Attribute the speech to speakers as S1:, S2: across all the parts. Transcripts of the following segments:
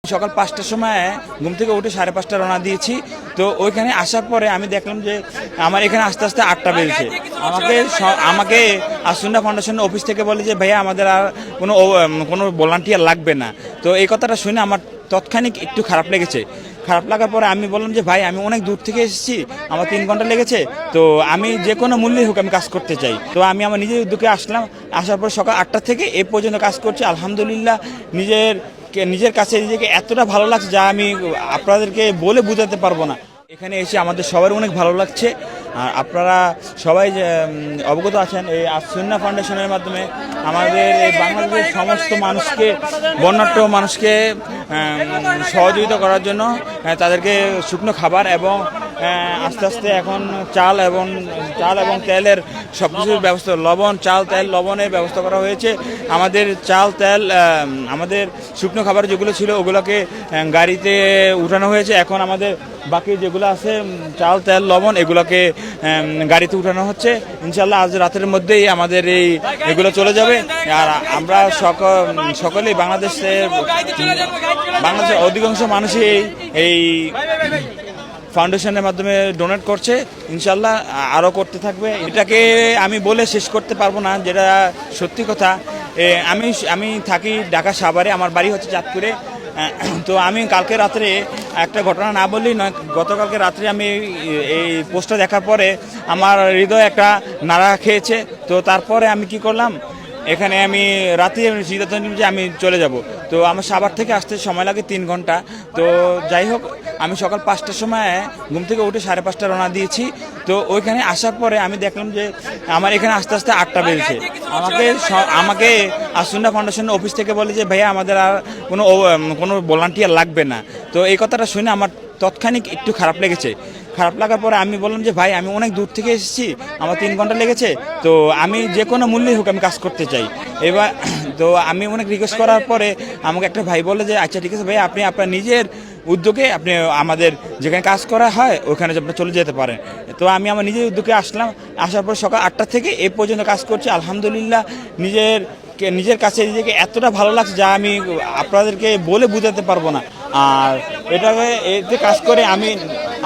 S1: সকাল ৫টার সময় ঘুম থেকে উঠে ৫:৩০ রওনা দিয়েছি। তো ওইখানে আসার পরে আমি দেখলাম যে আমার এখানে আস্তে আস্তে ৮টা বেজেছে। আমাকে আসুন্না ফাউন্ডেশনের অফিস থেকে বলে যে ভাইয়া আমাদের আর কোনো ভলান্টিয়ার লাগবে না। তো এই কথাটা শুনে আমার তৎক্ষণিক একটু খারাপ লেগেছে। খারাপ লাগার পরে আমি বললাম যে ভাই আমি অনেক দূর থেকে এসেছি, আমার 3 ঘন্টা লেগেছে, তো আমি যে কোনো মূল্যেই হোক আমি কাজ করতে চাই। তো আমি আমার নিজের উদ্যোগে আসলাম। আসার পর সকাল ৮টা থেকে এ পর্যন্ত কাজ করছি। আলহামদুলিল্লাহ নিজের কাছে নিজেকে এতটা ভালো লাগছে যা আমি আপনাদেরকে বলে বোঝাতে পারবো না। এখানে এসে আমাদের সবার অনেক ভালো লাগছে। আর আপনারা সবাই অবগত আছেন এই আসুন্না ফাউন্ডেশনের মাধ্যমে আমাদের এই বাংলাদেশের সমস্ত মানুষকে, বন্যাঢ্য মানুষকে সহযোগিতা করার জন্য তাদেরকে শুকনো খাবার এবং আস্তে আস্তে এখন চাল এবং তেলের সব কিছুর ব্যবস্থা, লবণ, চাল, তেল, লবণের ব্যবস্থা করা হয়েছে। আমাদের চাল, তেল, আমাদের শুকনো খাবার যেগুলো ছিল ওগুলোকে গাড়িতে উঠানো হয়েছে। এখন আমাদের বাকি যেগুলো আছে চাল, তেল, লবণ এগুলোকে গাড়িতে উঠানো হচ্ছে। ইনশাল্লাহ আজ রাতের মধ্যেই আমাদের এগুলো চলে যাবে। আর আমরা সকলেই বাংলাদেশের অধিকাংশ মানুষই এই ফাউন্ডেশনের মাধ্যমে ডোনেট করছে। ইনশাল্লাহ আরও করতে থাকবে। এটাকে আমি বলে শেষ করতে পারবো না, যেটা সত্যি কথা। আমি থাকি ঢাকা সাভারে, আমার বাড়ি হচ্ছে চাঁদপুরে। তো আমি কালকে রাত্রে একটা ঘটনা না বললেই নয়, গতকালকে রাত্রে আমি এই পোস্টটা দেখার পরে আমার হৃদয় একটা নাড়া খেয়েছে। তো তারপরে আমি কি করলাম, এখানে আমি রাতে সিদ্ধান্ত নিলাম যে আমি চলে যাব। তো আমার সাভার থেকে আসতে সময় লাগে 3 ঘন্টা। তো যাই হোক, আমি সকাল ৫টার সময় ঘুম থেকে উঠে ৫:৩০ রওনা দিয়েছি। তো ওইখানে আসার পরে আমি দেখলাম যে আমার এখানে আস্তে আস্তে ৮টা বেজেছে। আমাকে আসুন্না ফাউন্ডেশনের অফিস থেকে বলে যে ভাইয়া আমাদের আর কোনো ভলান্টিয়ার লাগবে না। তো এই কথাটা শুনে আমার তৎক্ষণিক একটু খারাপ লেগেছে। খারাপ লাগার পরে আমি বললাম যে ভাই আমি অনেক দূর থেকে এসেছি, আমার 3 ঘন্টা লেগেছে, তো আমি যে কোনো মূল্যেই হোক আমি কাজ করতে চাই। এবার তো আমি অনেক রিকোয়েস্ট করার পরে আমাকে একটা ভাই বলে যে আচ্ছা ঠিক আছে ভাই, আপনি আপনার নিজের উদ্যোগে আপনি আমাদের যেখানে কাজ করা হয় ওখানে আপনি চলে যেতে পারেন। তো আমি আমার নিজের উদ্যোগে আসলাম। আসার পর সকাল ৮টা থেকে এ পর্যন্ত কাজ করছি। আলহামদুলিল্লাহ নিজের কাছে নিজেকে এতটা ভালো লাগছে যা আমি আপনাদেরকে বলে বোঝাতে পারবো না। আর এতে কাজ করে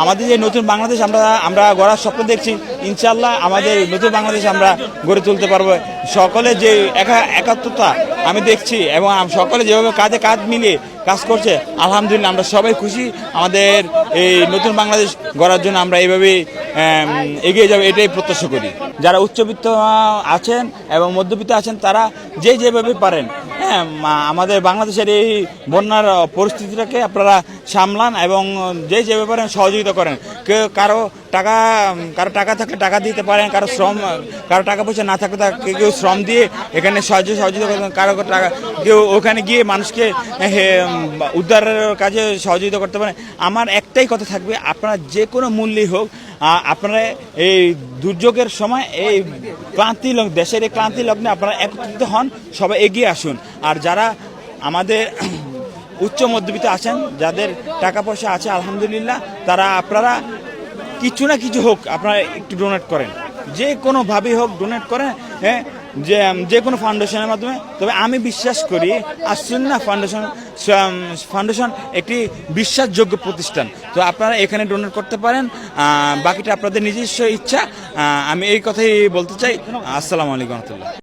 S1: আমাদের যে নতুন বাংলাদেশ আমরা গড়ার স্বপ্ন দেখছি, ইনশাল্লাহ আমাদের নতুন বাংলাদেশ আমরা গড়ে তুলতে পারবো। সকলে যে একাত্মতা আমি দেখছি এবং সকলে যেভাবে কাঁধে কাঁধ মিলিয়ে কাজ করছে, আলহামদুলিল্লাহ আমরা সবাই খুশি। আমাদের এই নতুন বাংলাদেশ গড়ার জন্য আমরা এইভাবেই এগিয়ে যাবো, এটাই প্রত্যাশা করি। যারা উচ্চবিত্ত আছেন এবং মধ্যবিত্ত আছেন তারা যেভাবে পারেন আমাদের বাংলাদেশের এই বন্যার পরিস্থিতিটাকে আপনারা সামলান এবং যেভাবে পারেন সহযোগিতা করেন। কারো টাকা থাকলে টাকা দিতে পারেন, কারো টাকা পয়সা না থাকলে কেউ শ্রম দিয়ে এখানে সহযোগিতা করেন, কারো টাকা কেউ ওখানে গিয়ে মানুষকে উদ্ধারের কাজে সহযোগিতা করতে পারেন। আমার একটাই কথা থাকবে, আপনারা যে কোনো মূল্যেই হোক আপনারা এই দুর্যোগের সময় এই দেশের এই ক্লান্তি লগ্নে আপনারা একত্রিত হন, সবাই এগিয়ে আসুন। আর যারা আমাদের উচ্চ মধ্যবিত্ত আছেন, যাদের টাকা পয়সা আছে আলহামদুলিল্লাহ, আপনারা কিছু না কিছু হোক আপনারা একটু ডোনেট করেন, যে কোনোভাবেই হোক ডোনেট করেন, যে কোনো ফাউন্ডেশনের মাধ্যমে। তবে আমি বিশ্বাস করি আসুন্না ফাউন্ডেশন একটি বিশ্বাসযোগ্য প্রতিষ্ঠান। তো আপনারা এখানে ডোনেট করতে পারেন, বাকিটা আপনাদের নিজস্ব ইচ্ছা। আমি এই কথাই বলতে চাই। আসসালামু আলাইকুম রহমতুল্লাহ।